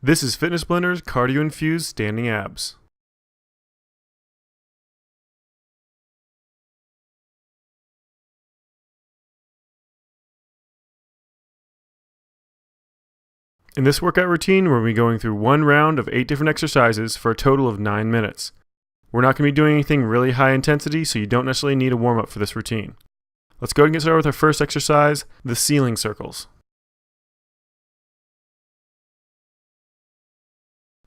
This is Fitness Blender's Cardio Infused Standing Abs. In this workout routine, we're going to be going through one round of 8 different exercises for a total of 9 minutes. We're not going to be doing anything really high intensity, so you don't necessarily need a warm-up for this routine. Let's go ahead and get started with our first exercise, the ceiling circles.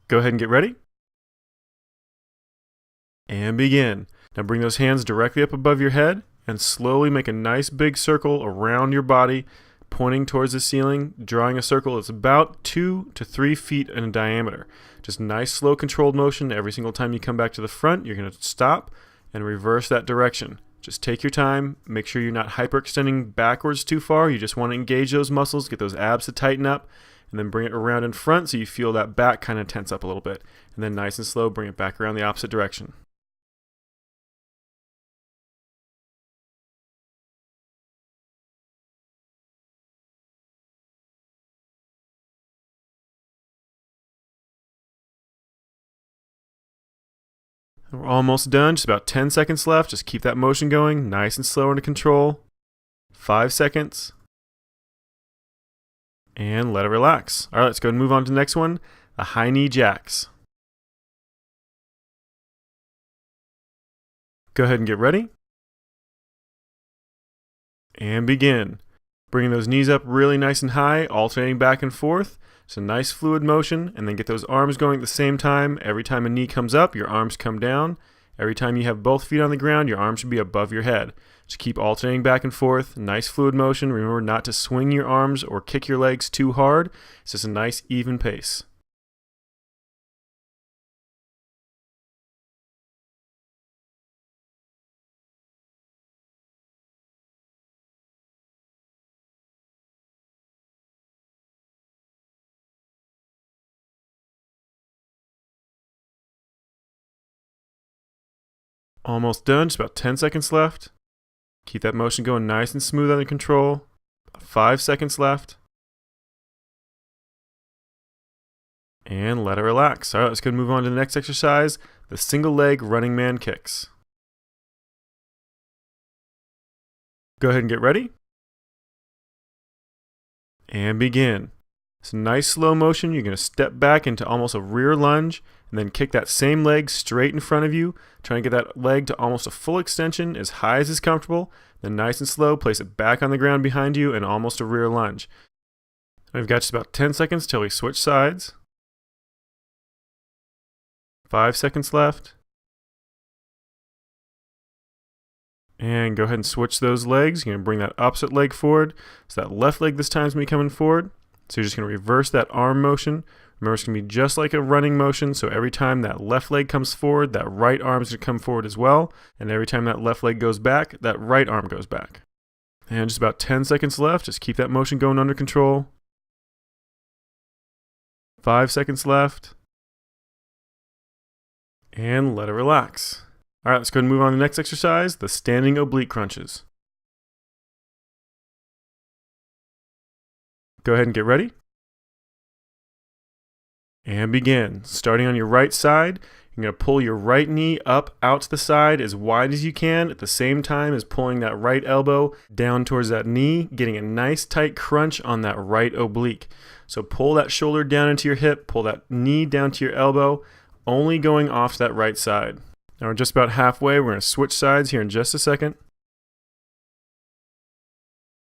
Go ahead and get ready. And begin. Now bring those hands directly up above your head and slowly make a nice big circle around your body, pointing towards the ceiling, drawing a circle that's about 2 to 3 feet in diameter. Just nice, slow, controlled motion. Every single time you come back to the front, you're going to stop and reverse that direction. Just take your time. Make sure you're not hyperextending backwards too far. You just want to engage those muscles, get those abs to tighten up, and then bring it around in front so you feel that back kind of tense up a little bit. And then nice and slow, bring it back around the opposite direction. We're almost done, just about 10 seconds left. Just keep that motion going, nice and slow under control. 5 seconds. And let it relax. All right, let's go and move on to the next one, the high knee jacks. Go ahead and get ready. And begin. Bringing those knees up really nice and high, alternating back and forth. It's a nice fluid motion, and then get those arms going at the same time. Every time a knee comes up, your arms come down. Every time you have both feet on the ground, your arms should be above your head. Just keep alternating back and forth. Nice fluid motion. Remember not to swing your arms or kick your legs too hard. It's just a nice even pace. Almost done, just about 10 seconds left. Keep that motion going nice and smooth under control. 5 seconds left. And let it relax. All right, let's go and move on to the next exercise, the single leg running man kicks. Go ahead and get ready. And begin. It's a nice slow motion. You're going to step back into almost a rear lunge and then kick that same leg straight in front of you. Try and get that leg to almost a full extension as high as is comfortable. Then nice and slow, place it back on the ground behind you and almost a rear lunge. We've got just about 10 seconds till we switch sides. 5 seconds left. And go ahead and switch those legs. You're going to bring that opposite leg forward. So that left leg this time is going to be coming forward. So you're just going to reverse that arm motion. Remember, it's going to be just like a running motion. So every time that left leg comes forward, that right arm is going to come forward as well. And every time that left leg goes back, that right arm goes back. And just about 10 seconds left. Just keep that motion going under control. 5 seconds left. And let it relax. All right, let's go ahead and move on to the next exercise, the standing oblique crunches. Go ahead and get ready. And begin. Starting on your right side, you're going to pull your right knee up out to the side as wide as you can at the same time as pulling that right elbow down towards that knee, getting a nice tight crunch on that right oblique. So pull that shoulder down into your hip, pull that knee down to your elbow, only going off to that right side. Now we're just about halfway. We're going to switch sides here in just a second.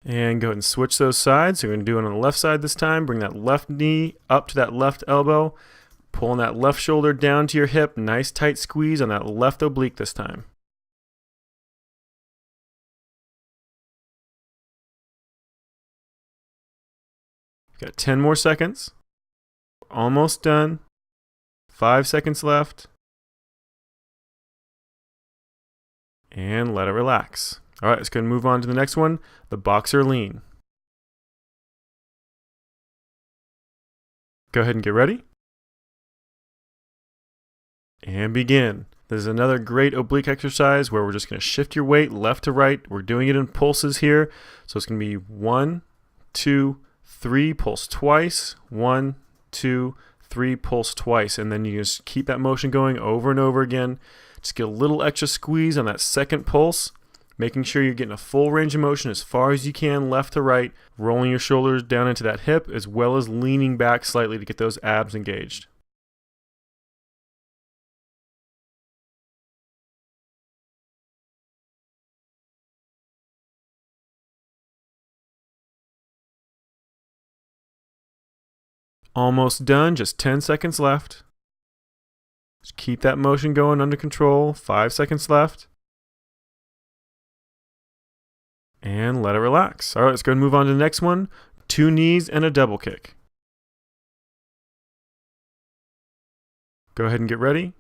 And go ahead and switch those sides. So we're going to do it on the left side this time. Bring that left knee up to that left elbow. Pulling that left shoulder down to your hip. Nice tight squeeze on that left oblique this time. Got 10 more seconds. Almost done. 5 seconds left. And let it relax. All right, let's go and move on to the next one, the boxer lean. Go ahead and get ready. And begin. This is another great oblique exercise where we're just going to shift your weight left to right. We're doing it in pulses here. So it's going to be 1, 2, 3, pulse twice. 1, 2, 3 pulse twice, and then you just keep that motion going over and over again. Just get a little extra squeeze on that second pulse, making sure you're getting a full range of motion as far as you can, left to right, rolling your shoulders down into that hip, as well as leaning back slightly to get those abs engaged. Almost done, just 10 seconds left. Just keep that motion going under control, 5 seconds left. And let it relax. All right, let's go and move on to the next one. 2 knees and a double kick. Go ahead and get ready.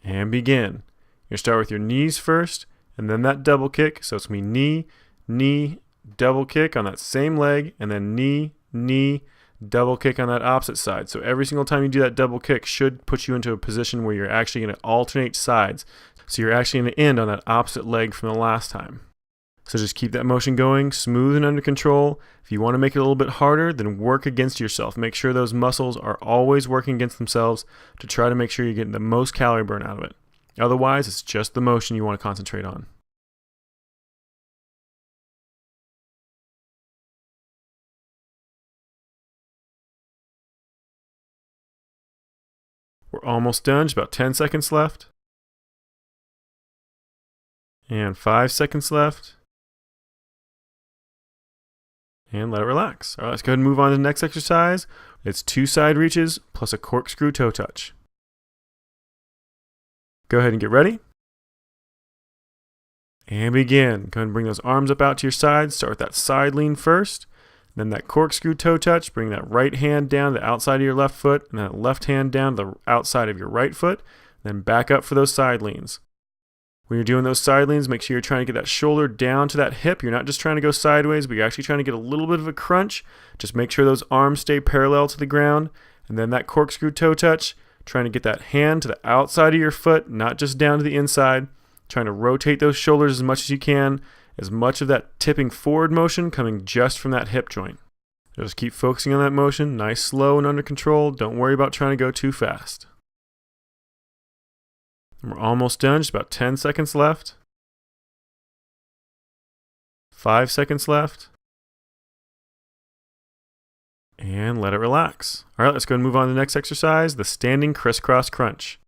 And begin. You're going to start with your knees first, and then that double kick. So it's going to be knee, knee, double kick on that same leg, and then knee, knee, double kick on that opposite side. So every single time you do that double kick should put you into a position where you're actually going to alternate sides. So you're actually going to end on that opposite leg from the last time. So just keep that motion going, smooth and under control. If you want to make it a little bit harder, then work against yourself. Make sure those muscles are always working against themselves to try to make sure you're getting the most calorie burn out of it. Otherwise, it's just the motion you want to concentrate on. We're almost done, just about 10 seconds left. And 5 seconds left. And let it relax. All right, let's go ahead and move on to the next exercise. It's 2 side reaches plus a corkscrew toe touch. Go ahead and get ready. And begin. Go ahead and bring those arms up out to your sides. Start with that side lean first. Then that corkscrew toe touch. Bring that right hand down the outside of your left foot, and that left hand down the outside of your right foot. Then back up for those side leans. When you're doing those side leans, make sure you're trying to get that shoulder down to that hip. You're not just trying to go sideways, but you're actually trying to get a little bit of a crunch. Just make sure those arms stay parallel to the ground. And then that corkscrew toe touch, trying to get that hand to the outside of your foot, not just down to the inside. Trying to rotate those shoulders as much as you can. As much of that tipping forward motion coming just from that hip joint. Just keep focusing on that motion, nice, slow, and under control. Don't worry about trying to go too fast. And we're almost done, just about 10 seconds left. 5 seconds left. And let it relax. All right, let's go and move on to the next exercise, the standing crisscross crunch.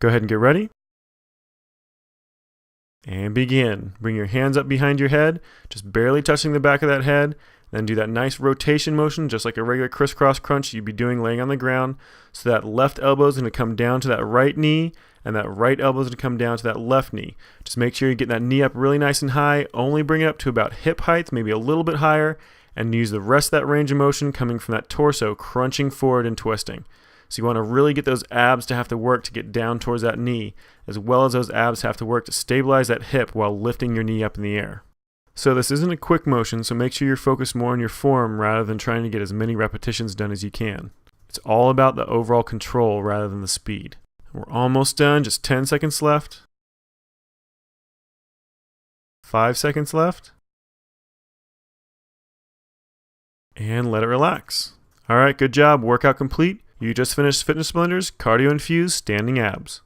Go ahead and get ready. And begin. Bring your hands up behind your head, just barely touching the back of that head. Then do that nice rotation motion, just like a regular crisscross crunch you'd be doing laying on the ground. So that left elbow is going to come down to that right knee, and that right elbow is going to come down to that left knee. Just make sure you get that knee up really nice and high. Only bring it up to about hip height, maybe a little bit higher, and use the rest of that range of motion coming from that torso, crunching forward and twisting. So you want to really get those abs to have to work to get down towards that knee, as well as those abs have to work to stabilize that hip while lifting your knee up in the air. So this isn't a quick motion, so make sure you're focused more on your form rather than trying to get as many repetitions done as you can. It's all about the overall control rather than the speed. We're almost done, just 10 seconds left. 5 seconds left. And let it relax. All right, good job. Workout complete. You just finished Fitness Blenders Cardio Infused Standing Abs.